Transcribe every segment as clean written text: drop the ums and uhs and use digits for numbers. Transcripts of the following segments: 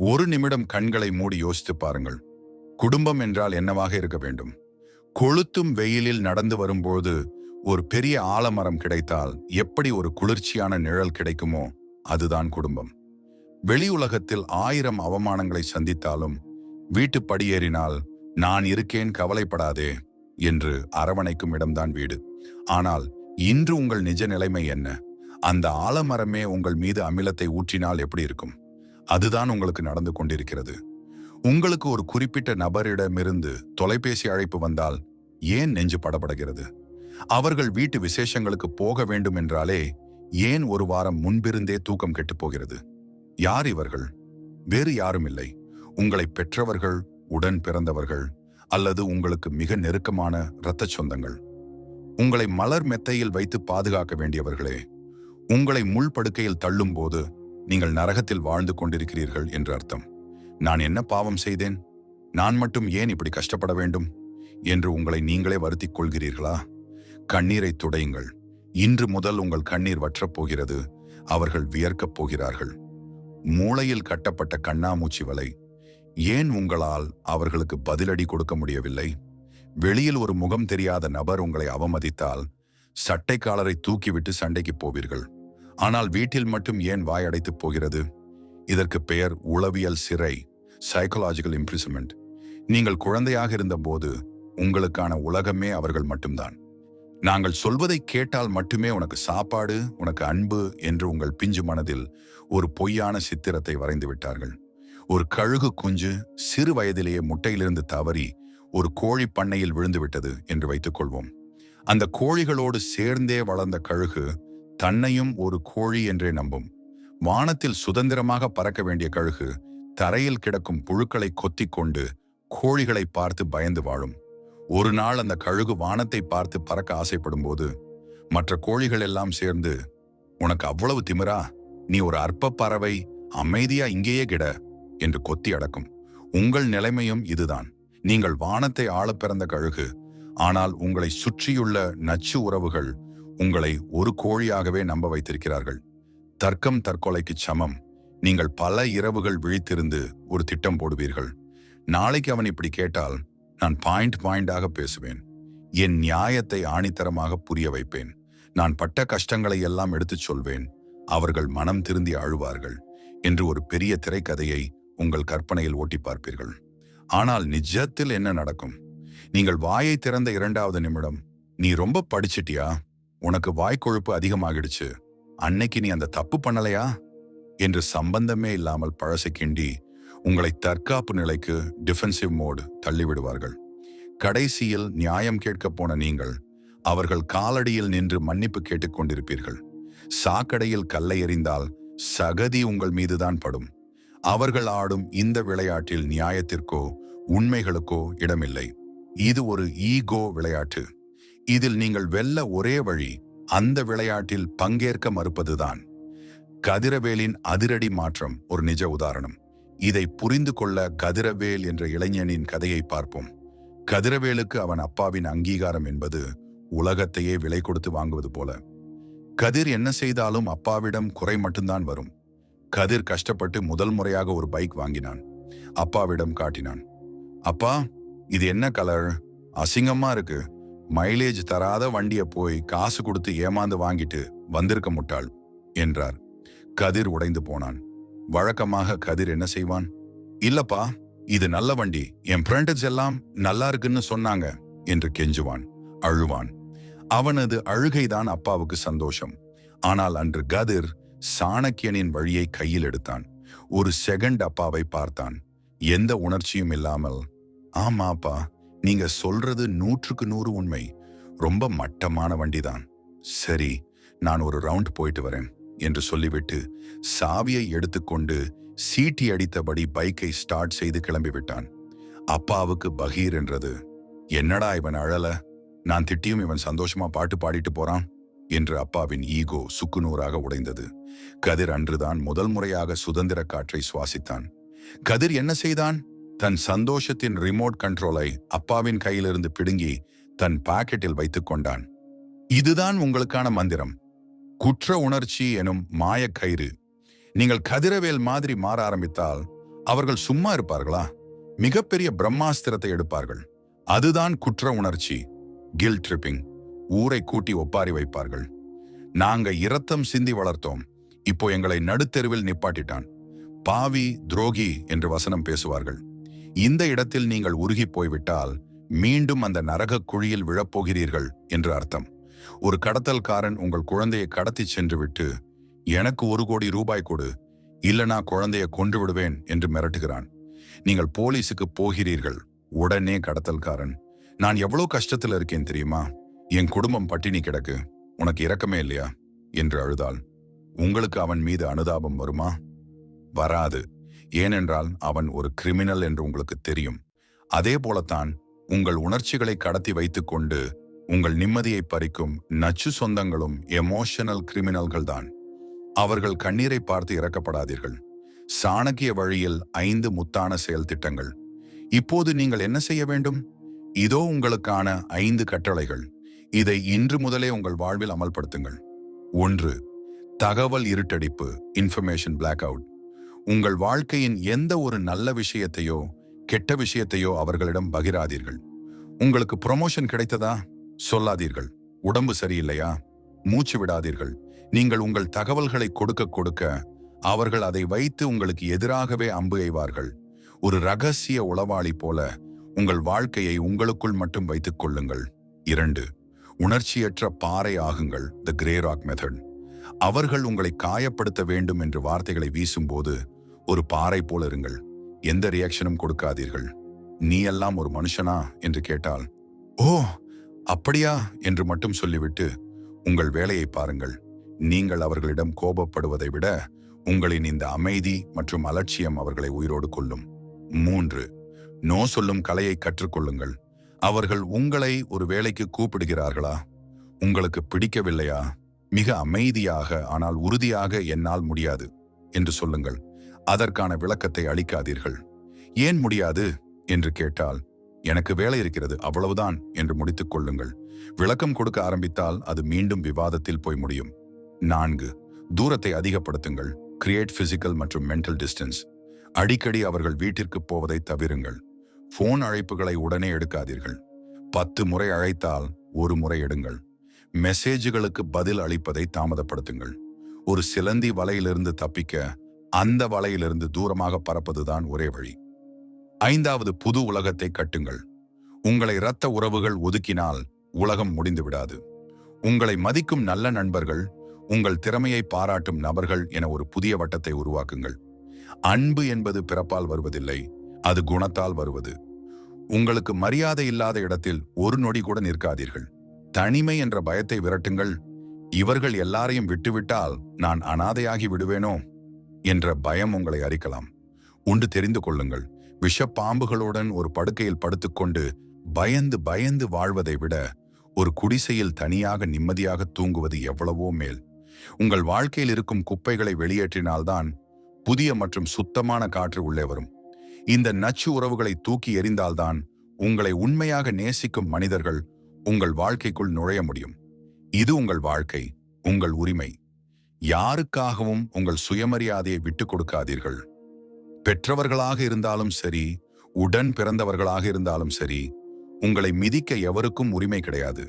ஒரு நிமிடம் கண்களை மூடி யோசித்து பாருங்கள். குடும்பம் என்றால் என்னவாக இருக்க வேண்டும்? கொளுத்தும் வெயிலில் நடந்து வரும்போது ஒரு பெரிய ஆலமரம் கிடைத்தால் எப்படி ஒரு குளிர்ச்சியான நிழல் கிடைக்குமோ அதுதான் குடும்பம். வெளி உலகத்தில் 1000 அவமானங்களை சந்தித்தாலும் வீட்டு படியேறினால் நான் இருக்கேன் கவலைப்படாதே என்று அரவணைக்கும் இடம்தான் வீடு. ஆனால் இன்று உங்கள் நிஜ நிலைமை என்ன? அந்த ஆலமரமே உங்கள் மீது அமிலத்தை ஊற்றினால் எப்படி இருக்கும்? அதுதான் உங்களுக்கு நடந்து கொண்டிருக்கிறது. உங்களுக்கு ஒரு குறிப்பிட்ட நபரிடமிருந்து தொலைபேசி அழைப்பு வந்தால் ஏன் நெஞ்சு படபடுகிறது? அவர்கள் வீட்டு விசேஷங்களுக்கு போக வேண்டும் என்றாலே ஏன் ஒரு வாரம் முன்பிருந்தே தூக்கம் கெட்டுப் போகிறது? யார் இவர்கள்? வேறு யாரும் இல்லை, உங்களை பெற்றவர்கள், உடன் பிறந்தவர்கள், அல்லது உங்களுக்கு மிக நெருக்கமான இரத்த சொந்தங்கள். உங்களை மலர் மெத்தையில் வைத்து பாதுகாக்க வேண்டியவர்களே. உங்களை முள் படுக்கையில் தள்ளும் போது நீங்கள் நரகத்தில் வாழ்ந்து கொண்டிருக்கிறீர்கள் என்று அர்த்தம். நான் என்ன பாவம் செய்தேன்? நான் மட்டும் ஏன் இப்படி கஷ்டப்பட வேண்டும் என்று உங்களை நீங்களே வருத்திக் கொள்கிறீர்களா? கண்ணீரை துடையுங்கள். இன்று முதல் உங்கள் கண்ணீர் வற்றப் போகிறது. அவர்கள் வியர்க்கப் போகிறார்கள். மூளையில் கட்டப்பட்ட கண்ணாமூச்சி வலை. ஏன் உங்களால் அவர்களுக்கு பதிலடி கொடுக்க முடியவில்லை? வெளியில் ஒரு முகம் தெரியாத நபர் உங்களை அவமதித்தால் சட்டை காலரை தூக்கிவிட்டு சண்டைக்கு போவீர்கள். ஆனால் வீட்டில் மட்டும் ஏன் வாயடைத்து போகிறது? இதற்கு பெயர் உளவியல் சிறை, சைக்கலாஜிக்கல் இம்ப்ரிசன்மெண்ட். நீங்கள் குழந்தையாக இருந்தபோது உங்களுக்கான உலகமே அவர்கள் மட்டும்தான். நாங்கள் சொல்வதை கேட்டால் மட்டுமே உனக்கு சாப்பாடு, உனக்கு அன்பு என்று உங்கள் பிஞ்சு மனதில் ஒரு பொய்யான சித்திரத்தை வரைந்து விட்டார்கள். ஒரு கழுகு குஞ்சு சிறு வயதிலேயே முட்டையிலிருந்து தவறி ஒரு கோழி பண்ணையில் விழுந்து விட்டது என்று வைத்துக் கொள்வோம். அந்த கோழிகளோடு சேர்ந்தே வளர்ந்த கழுகு தன்னையும் ஒரு கோழி என்றே நம்பும். வானத்தில் சுதந்திரமாக பறக்க வேண்டிய கழுகு தரையில் கிடக்கும் புழுக்களை கொத்திக் கொண்டு கோழிகளை பார்த்து பயந்து வாழும். ஒரு நாள் அந்த கழுகு வானத்தை பார்த்து பறக்க ஆசைப்படும் போது மற்ற கோழிகள் எல்லாம் சேர்ந்து, உனக்கு அவ்வளவு திமிரா? நீ ஒரு அற்ப பறவை, அமைதியா இங்கேயே கிட என்று கொத்தி அடக்கும். உங்கள் நிலைமையும் இதுதான். நீங்கள் வானத்தை ஆள பிறந்த கழுகு, ஆனால் உங்களை சுற்றியுள்ள நச்சு உறவுகள் உங்களை ஒரு கோழியாகவே நம்ப வைத்திருக்கிறார்கள். தர்க்கம் தற்கொலைக்கு சமம். நீங்கள் பல இரவுகள் விழித்திருந்து ஒரு திட்டம் போடுவீர்கள். நாளைக்கு அவன் இப்படி கேட்டால் நான் பாயிண்டாக பேசுவேன். என் நியாயத்தை ஆணித்தரமாக புரிய வைப்பேன். நான் பட்ட கஷ்டங்களை எல்லாம் எடுத்துச் சொல்வேன். அவர்கள் மனம் திருந்தி அழுவார்கள் என்று ஒரு பெரிய திரைக்கதையை உங்கள் கற்பனையில் ஓட்டி பார்ப்பீர்கள். ஆனால் நிஜத்தில் என்ன நடக்கும்? நீங்கள் வாயை திறந்த 2வது நிமிடம், நீ ரொம்ப படிச்சிட்டியா? உனக்கு வாய்க்கொழுப்பு அதிகமாகிடுச்சு, அன்னைக்கு நீ அந்த தப்பு பண்ணலையா என்று சம்பந்தமே இல்லாமல் பழசை கிண்டி உங்களை தற்காப்பு நிலைக்கு, டிஃபென்சிவ் மோடு தள்ளிவிடுவார்கள். கடைசியில் நியாயம் கேட்க போன நீங்கள் அவர்கள் காலடியில் நின்று மன்னிப்பு கேட்டுக்கொண்டிருப்பீர்கள். சாக்கடையில் கல்லை எறிந்தால் சகதி உங்கள் மீதுதான் படும். அவர்கள் ஆடும் இந்த விளையாட்டில் நியாயத்திற்கோ உண்மைகளுக்கோ இடமில்லை. இது ஒரு ஈகோ விளையாட்டு. இதில் நீங்கள் வெல்ல ஒரே வழி அந்த விளையாட்டில் பங்கேற்க மறுப்பதுதான். கதிரவேலின் அதிரடி மாற்றம் ஒரு நிஜ உதாரணம். இதை புரிந்து கொள்ள கதிரவேல் என்ற இளைஞனின் கதையை பார்ப்போம். கதிரவேலுக்கு அவன் அப்பாவின் அங்கீகாரம் என்பது உலகத்தையே விலை கொடுத்து வாங்குவது போல. கதிர் என்ன செய்தாலும் அப்பாவிடம் குறை மட்டும்தான் வரும். கதிர் கஷ்டப்பட்டு முதல் முறையாக ஒரு பைக் வாங்கினான். அப்பாவிடம் காட்டினான். அப்பா, இது என்ன கலர்? அசிங்கமா இருக்கு. மைலேஜ் தராத வண்டியை போய் காசு கொடுத்து ஏமாந்து வாங்கிட்டு வந்திருக்க முட்டாள் என்றார். கதிர் உடைந்து போனான். வழக்கமாக கதிர் என்ன செய்வான்? இல்லப்பா, இது நல்ல வண்டி, என் ஃப்ரெண்ட்ஸ் எல்லாம் நல்லா இருக்குன்னு சொன்னாங்க என்று கெஞ்சுவான், அழுவான். அவனது அழுகைதான் அப்பாவுக்கு சந்தோஷம். ஆனால் அன்று கதிர் சாணக்கியனின் வழியை கையில் எடுத்தான். ஒரு செகண்ட் அப்பாவை பார்த்தான், எந்த உணர்ச்சியும் இல்லாமல். ஆமாப்பா, நீங்க சொல்றது 100க்கு 100 உண்மை. ரொம்ப மட்டமான வண்டிதான். சரி, நான் ஒரு ரவுண்ட் போயிட்டு வரேன் என்று சொல்லிவிட்டு சாவியை எடுத்துக்கொண்டு சீட்டி அடித்தபடி பைக்கை ஸ்டார்ட் செய்து கிளம்பிவிட்டான். அப்பாவுக்கு பகீர் என்றது. என்னடா இவன் அழல, நான் திட்டியும் இவன் சந்தோஷமா பாட்டு பாடிட்டு போறான் என்று அப்பாவின் ஈகோ சுக்குநூறாக உடைந்தது. கதிர் அன்றுதான் முதல் முறையாக சுதந்திர காற்றை சுவாசித்தான். கதிர் என்ன செய்தான்? தன் சந்தோஷத்தின் ரிமோட் கண்ட்ரோலை அப்பாவின் கையிலிருந்து பிடுங்கி தன் பாக்கெட்டில் வைத்துக் கொண்டான். இதுதான் உங்களுக்கான மந்திரம், குற்ற உணர்ச்சி எனும் மாயக்கயிறு. நீங்கள் கதிரவேல் மாதிரி மாற ஆரம்பித்தால் அவர்கள் சும்மா இருப்பார்களா? மிகப்பெரிய பிரம்மாஸ்திரத்தை எடுப்பார்கள். அதுதான் குற்ற உணர்ச்சி, கில் ட்ரிப்பிங். ஊரை கூட்டி ஒப்பாரி வைப்பார்கள். நாங்க இரத்தம் சிந்தி வளர்த்தோம், இப்போ எங்களை நடுத்தெருவில் நிப்பாட்டிட்டான், பாவி துரோகி என்று வசனம் பேசுவார்கள். இந்த இடத்தில் நீங்கள் உருகி போய்விட்டால் மீண்டும் அந்த நரக குழியில் விழப்போகிறீர்கள் என்று அர்த்தம். ஒரு கடத்தல்காரன் உங்கள் குழந்தையை கடத்தி சென்று விட்டு, எனக்கு 1 கோடி ரூபாய் கொடு, இல்லனா குழந்தையை கொன்று விடுவேன் என்று மிரட்டுகிறான். நீங்கள் போலீஸுக்கு போகிறீர்கள். உடனே கடத்தல்காரன், நான் எவ்வளவு கஷ்டத்துல இருக்கேன் தெரியுமா, என் குடும்பம் பட்டினி கிடக்கு, உனக்கு இரக்கமே இல்லையா என்று அழுதால் உங்களுக்கு அவன் மீது அனுதாபம் வருமா? வராது. ஏனென்றால் அவன் ஒரு கிரிமினல் என்று உங்களுக்கு தெரியும். அதே போலத்தான் உங்கள் உணர்ச்சிகளை கடத்தி வைத்துக் கொண்டு உங்கள் நிம்மதியை பறிக்கும் நச்சு சொந்தங்களும் எமோஷனல் கிரிமினல்கள் தான். அவர்கள் கண்ணீரை பார்த்து இறக்கப்படாதீர்கள். சாணக்கிய வழியில் 5 முத்தான செயல் திட்டங்கள். இப்போது நீங்கள் என்ன செய்ய வேண்டும்? இதோ உங்களுக்கான 5 கட்டளைகள். இதை இன்று முதலே உங்கள் வாழ்வில் அமல்படுத்துங்கள். 1. தகவல் இருட்டடிப்பு, இன்ஃபர்மேஷன் பிளாக் அவுட். உங்கள் வாழ்க்கையின் எந்த ஒரு நல்ல விஷயத்தையோ கெட்ட விஷயத்தையோ அவர்களிடம் பகிராதீர்கள். உங்களுக்கு ப்ரொமோஷன் கிடைத்ததா? சொல்லாதீர்கள். உடம்பு சரியில்லையா? மூச்சு விடாதீர்கள். நீங்கள் உங்கள் தகவல்களை கொடுக்க கொடுக்க அவர்கள் அதை வைத்து உங்களுக்கு எதிராகவே அம்பு எய்வார்கள். ஒரு ரகசிய உளவாளி போல உங்கள் வாழ்க்கையை உங்களுக்குள் மட்டும் வைத்துக் கொள்ளுங்கள். 2. உணர்ச்சியற்ற பாறை ஆகுங்கள், த கிரே ராக் மெத்தட். அவர்கள் உங்களை காயப்படுத்த வேண்டும் என்று வார்த்தைகளை வீசும்போது ஒரு பாறை போல இருங்கள். எந்த ரியாக்ஷனும் கொடுக்காதீர்கள். நீ எல்லாம் ஒரு மனுஷனா என்று கேட்டால், ஓ அப்படியா என்று மட்டும் சொல்லிவிட்டு உங்கள் வேலையை பாருங்கள். நீங்கள் அவர்களிடம் கோபப்படுவதை விட உங்களின் இந்த அமைதி மற்றும் அலட்சியம் அவர்களை உயிரோடு கொள்ளும். 3. நோ சொல்லும் கலையை கற்றுக்கொள்ளுங்கள். அவர்கள் உங்களை ஒரு வேலைக்கு கூப்பிடுகிறார்களா? உங்களுக்கு பிடிக்கவில்லையா? மிக அமைதியாக ஆனால் உறுதியாக என்னால் முடியாது என்று சொல்லுங்கள். அதற்கான விளக்கத்தை அளிக்காதீர்கள். ஏன் முடியாது என்று கேட்டால், எனக்கு வேலை இருக்கிறது அவ்வளவுதான் என்று முடித்துக் கொள்ளுங்கள். விளக்கம் கொடுக்க ஆரம்பித்தால் அது மீண்டும் விவாதத்தில் போய் முடியும். 4. தூரத்தை அதிகப்படுத்துங்கள். கிரியேட் பிசிக்கல் மற்றும் மென்டல் டிஸ்டன்ஸ். அடிக்கடி அவர்கள் வீட்டிற்கு போவதை தவிருங்கள். போன் அழைப்புகளை உடனே எடுக்காதீர்கள். 10 முறை அழைத்தால் 1 முறை எடுங்கள். மெசேஜுகளுக்கு பதில் அளிப்பதை தாமதப்படுத்துங்கள். ஒரு சிலந்தி வலையிலிருந்து தப்பிக்க அந்த வலையிலிருந்து தூரமாக பறப்பதுதான் ஒரே வழி. 5வது, புது உலகத்தை கட்டுங்கள். உங்களை இரத்த உறவுகள் ஒதுக்கினால் உலகம் முடிந்து விடாது. உங்களை மதிக்கும் நல்ல நண்பர்கள், உங்கள் திறமையை பாராட்டும் நபர்கள் என ஒரு புதிய வட்டத்தை உருவாக்குங்கள். அன்பு என்பது பிறப்பால் வருவதில்லை, அது குணத்தால் வருவது. உங்களுக்கு மரியாதை இல்லாத இடத்தில் ஒரு நொடி கூட நிற்காதீர்கள். தனிமை என்ற பயத்தை விரட்டுங்கள். இவர்கள் எல்லாரையும் விட்டுவிட்டால் நான் அனாதையாகி விடுவேனோ என்ற பயம் உங்களை அரிக்கலாம். உண்டு தெரிந்து கொள்ளுங்கள், விஷப்பாம்புகளுடன் ஒரு படுக்கையில் படுத்துக்கொண்டு பயந்து பயந்து வாழ்வதை விட ஒரு குடிசையில் தனியாக நிம்மதியாக தூங்குவது எவ்வளவோ மேல். உங்கள் வாழ்க்கையில் இருக்கும் குப்பைகளை வெளியேற்றினால்தான் புதிய மற்றும் சுத்தமான காற்று உள்ளே வரும். இந்த நச்சு உறவுகளை தூக்கி எறிந்தால்தான் உங்களை உண்மையாக நேசிக்கும் மனிதர்கள் உங்கள் வாழ்க்கைக்குள் நுழைய முடியும். இது உங்கள் வாழ்க்கை, உங்கள் உரிமை. யாருக்காகவும் உங்கள் சுயமரியாதையை விட்டுக் கொடுக்காதீர்கள். பெற்றவர்களாக இருந்தாலும் சரி, உடன் பிறந்தவர்களாக இருந்தாலும் சரி, உங்களை மிதிக்க எவருக்கும் உரிமை கிடையாது.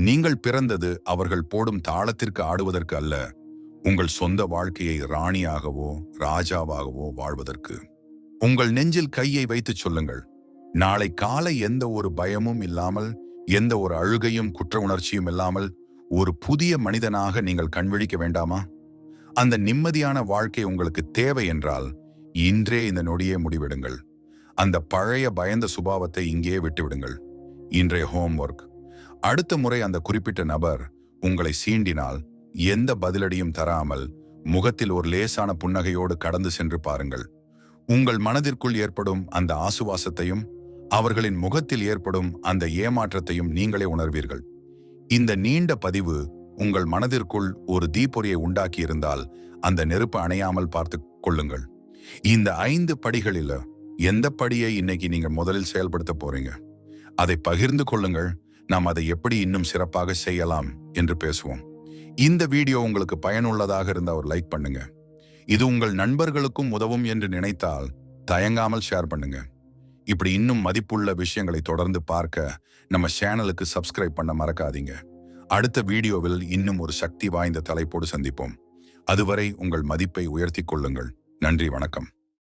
நீங்கள் பிறந்தது அவர்கள் போடும் தாளத்திற்கு ஆடுவதற்கு அல்ல, உங்கள் சொந்த வாழ்க்கையை ராணியாகவோ ராஜாவாகவோ வாழ்வதற்கு. உங்கள் நெஞ்சில் கையை வைத்துச் சொல்லுங்கள், நாளை காலை எந்த ஒரு பயமும் இல்லாமல், எந்த ஒரு அழுகையும் குற்ற உணர்ச்சியும் இல்லாமல் ஒரு புதிய மனிதனாக நீங்கள் கண்விழிக்க வேண்டாமா? அந்த நிம்மதியான வாழ்க்கை உங்களுக்கு தேவை என்றால் இன்றே இந்த நொடியே முடிவிடுங்கள். அந்த பழைய பயந்த சுபாவத்தை இங்கே விட்டுவிடுங்கள். இன்றைய ஹோம்ஒர்க். அடுத்த முறை அந்த குறிப்பிட்ட நபர் உங்களை சீண்டினால் எந்த பதிலடியும் தராமல் முகத்தில் ஒரு லேசான புன்னகையோடு கடந்து சென்று பாருங்கள். உங்கள் மனதிற்குள் ஏற்படும் அந்த ஆசுவாசத்தையும் அவர்களின் முகத்தில் ஏற்படும் அந்த ஏமாற்றத்தையும் நீங்களே உணர்வீர்கள். இந்த நீண்ட பதிவு உங்கள் மனதிற்குள் ஒரு தீப்பொறியை உண்டாக்கி இருந்தால் அந்த நெருப்பு அணையாமல் பார்த்து கொள்ளுங்கள். இந்த 5 படிகளில் எந்த படியை இன்னைக்கு நீங்க முதலில் செயல்படுத்த போறீங்க? அதை பகிர்ந்து கொள்ளுங்கள். நாம் அதை எப்படி இன்னும் சிறப்பாக செய்யலாம் என்று பேசுவோம். இந்த வீடியோ உங்களுக்கு பயனுள்ளதாக இருந்தால் ஒரு லைக் பண்ணுங்க. இது உங்கள் நண்பர்களுக்கும் உதவும் என்று நினைத்தால் தயங்காமல் ஷேர் பண்ணுங்க. இப்படி இன்னும் மதிப்புள்ள விஷயங்களை தொடர்ந்து பார்க்க நம்ம சேனலுக்கு சப்ஸ்கிரைப் பண்ண மறக்காதீங்க. அடுத்த வீடியோவில் இன்னும் ஒரு சக்தி வாய்ந்த தலைப்போடு சந்திப்போம். அதுவரை உங்கள் மதிப்பை உயர்த்திக் கொள்ளுங்கள். நன்றி, வணக்கம்.